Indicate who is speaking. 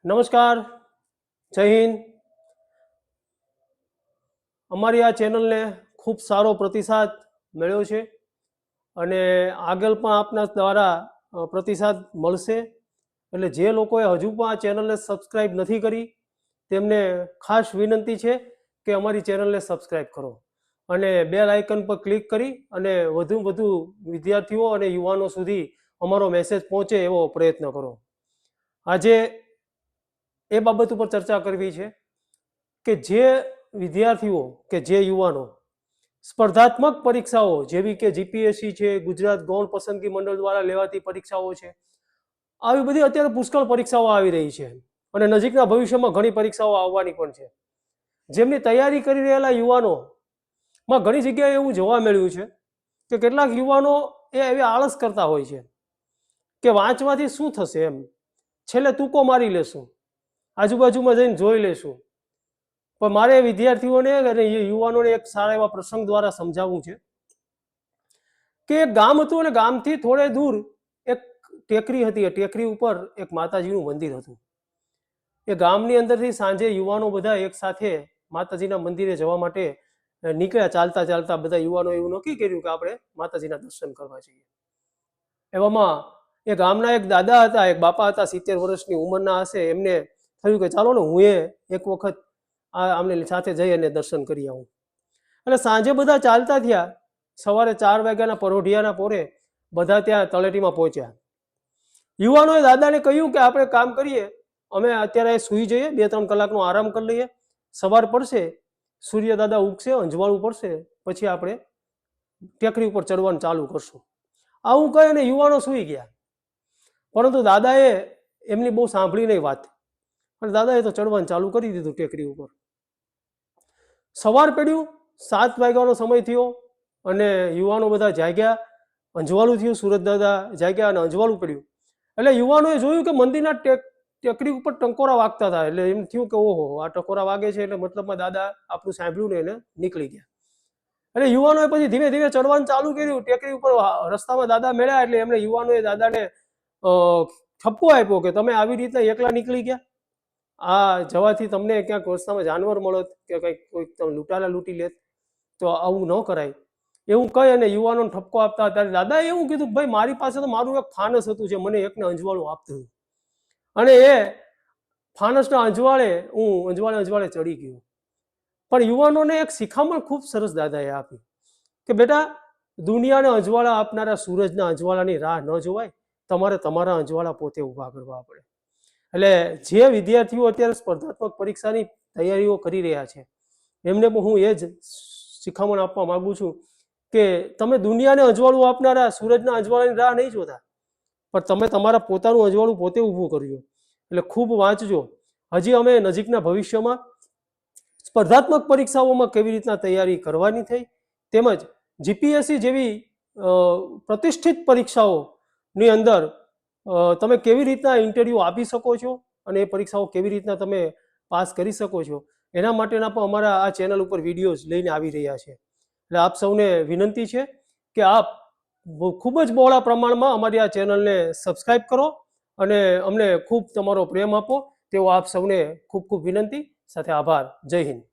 Speaker 1: નમસ્કાર, જય હિન્દ. અમારી આ ચેનલને ખૂબ સારો પ્રતિસાદ મળ્યો છે અને આગળ પણ આપના દ્વારા પ્રતિસાદ મળશે. એટલે જે લોકોએ હજુ પણ આ ચેનલને સબસ્ક્રાઈબ નથી કરી તેમને ખાસ વિનંતી છે કે અમારી ચેનલને સબસ્ક્રાઈબ કરો અને બેલ આઇકન પર ક્લિક કરી અને વધુ વિદ્યાર્થીઓ અને યુવાનો સુધી અમારો મેસેજ પહોંચે એવો પ્રયત્ન કરો. આજે એ બાબત ઉપર ચર્ચા કરવી છે કે જે વિદ્યાર્થીઓ કે જે યુવાનો સ્પર્ધાત્મક પરીક્ષાઓ જેવી કે જીપીએસસી છે, ગુજરાત ગૌણ પસંદગી મંડળ દ્વારા લેવાતી પરીક્ષાઓ છે, આવી બધી અત્યારે પુષ્કળ પરીક્ષાઓ આવી રહી છે અને નજીકના ભવિષ્યમાં ઘણી પરીક્ષાઓ આવવાની પણ છે. જેમની તૈયારી કરી રહેલા યુવાનોમાં ઘણી જગ્યાએ એવું જોવા મળ્યું છે કે કેટલાક યુવાનો એવી આળસ કરતા હોય છે કે વાંચવાથી શું થશે, એમ છેલ્લે તૂકો મારી લેશું, આજુબાજુમાં જઈને જોઈ લેશું. પણ મારે વિદ્યાર્થીઓને અને યુવાનોને એક સારા એવા પ્રસંગ દ્વારા સમજાવવું છે કે એક ગામ હતું અને ગામથી થોડે દૂર એક ટેકરી હતી. એ ટેકરી ઉપર એક માતાજીનું મંદિર હતું. એ ગામની અંદરથી સાંજે યુવાનો બધા એક સાથે માતાજીના મંદિરે જવા માટે નીકળ્યા. ચાલતા ચાલતા બધા યુવાનો એવું નક્કી કર્યું કે આપણે માતાજીના દર્શન કરવા જઈએ. એવામાં એ ગામના એક દાદા હતા, એક બાપા હતા, 70 વર્ષની ઉંમરના હશે. એમને થયું કે ચાલો ને હું એક વખત આમને સાથે જઈ અને દર્શન કરી આવું. એટલે સાંજે બધા ચાલતા થયા. સવારે 4 વાગ્યાના પરોઢિયાના પોરે બધા ત્યાં તળેટીમાં પહોંચ્યા. યુવાનોએ દાદાને કહ્યું કે આપણે કામ કરીએ, અમે અત્યારે સૂઈ જઈએ, 2-3 કલાકનો આરામ કરી લઈએ, સવાર પડશે, સૂર્ય દાદા ઉગશે, અંજવાળું પડશે, પછી આપણે ટેકરી ઉપર ચડવાનું ચાલુ કરશું. આવું કહી અને યુવાનો સૂઈ ગયા. પરંતુ દાદાએ એમની બહુ સાંભળી નહીં વાત, અને દાદાએ તો ચડવાનું ચાલુ કરી દીધું ટેકરી ઉપર. સવાર પડ્યું, 7 વાગ્યાનો સમય થયો અને યુવાનો બધા જાગ્યા, અંજવાળું થયું, સુરત દાદા જાગ્યા અને અંજવાળું પડ્યું. એટલે યુવાનોએ જોયું કે મંદિરના ટેકરી ઉપર ટંકોરા વાગતા હતા. એટલે એમ થયું કે ઓહો, આ ટકોરા વાગે છે એટલે મતલબમાં દાદા આપણું સાંભળ્યું ને એને નીકળી ગયા. એટલે યુવાનોએ પછી ધીમે ધીમે ચડવાનું ચાલુ કર્યું. ટેકરી ઉપર રસ્તામાં દાદા મળ્યા એટલે એમણે યુવાનોએ દાદાને ઠપકો આપ્યો કે તમે આવી રીતના એકલા નીકળી ગયા, આ જવાથી તમને ક્યાંક રસ્તામાં જાનવર મળત કે કંઈક કોઈક તમે લૂંટાલા લૂંટી લેત, તો આવું ન કરાય. એવું કહી અને યુવાનોને ઠપકો આપતા ત્યારે દાદાએ એવું કીધું, ભાઈ મારી પાસે તો મારું એક ફાનસ હતું જે મને એકને અંજવાળું આપતું, અને એ ફાનસના અંજવાળે હું અંજવાળે ચડી ગયો. પણ યુવાનોને એક શિખામણ ખૂબ સરસ દાદાએ આપી કે બેટા, દુનિયાને અંજવાળા આપનારા સૂરજના અંજવાળાની રાહ ન જોવાય, તમારે તમારા અંજવાળા પોતે ઊભા કરવા પડે. એટલે જે વિદ્યાર્થીઓ અત્યારે સ્પર્ધાત્મક પરીક્ષાની તૈયારીઓ કરી રહ્યા છે એમને પણ હું એ જ શિખામણ આપવા માંગુ છું કે તમે દુનિયાને અંજવાળું આપનારા સૂરજના અંજવાળાની રાહ નહીં જોતા, પણ તમે તમારા પોતાનું અંજવાળું પોતે ઊભું કરજો. એટલે ખૂબ વાંચજો. હજી અમે નજીકના ભવિષ્યમાં સ્પર્ધાત્મક પરીક્ષાઓમાં કેવી રીતના તૈયારી કરવાની થઈ, તેમજ જીપીએસસી જેવી પ્રતિષ્ઠિત પરીક્ષાઓની અંદર તમે કેવી રીતના ઇન્ટરવ્યૂ આપી શકો છો અને એ પરીક્ષાઓ કેવી રીતના તમે પાસ કરી શકો છો, એના માટેના પણ અમારા આ ચેનલ ઉપર વિડીયોઝ લઈને આવી રહ્યા છે. એટલે આપ સૌને વિનંતી છે કે આપ ખૂબ જ બહોળા પ્રમાણમાં અમારી આ ચેનલને સબસ્ક્રાઈબ કરો અને અમને ખૂબ તમારો પ્રેમ આપો, તેવો આપ સૌને ખૂબ ખૂબ વિનંતી સાથે આભાર. જય હિન્દ.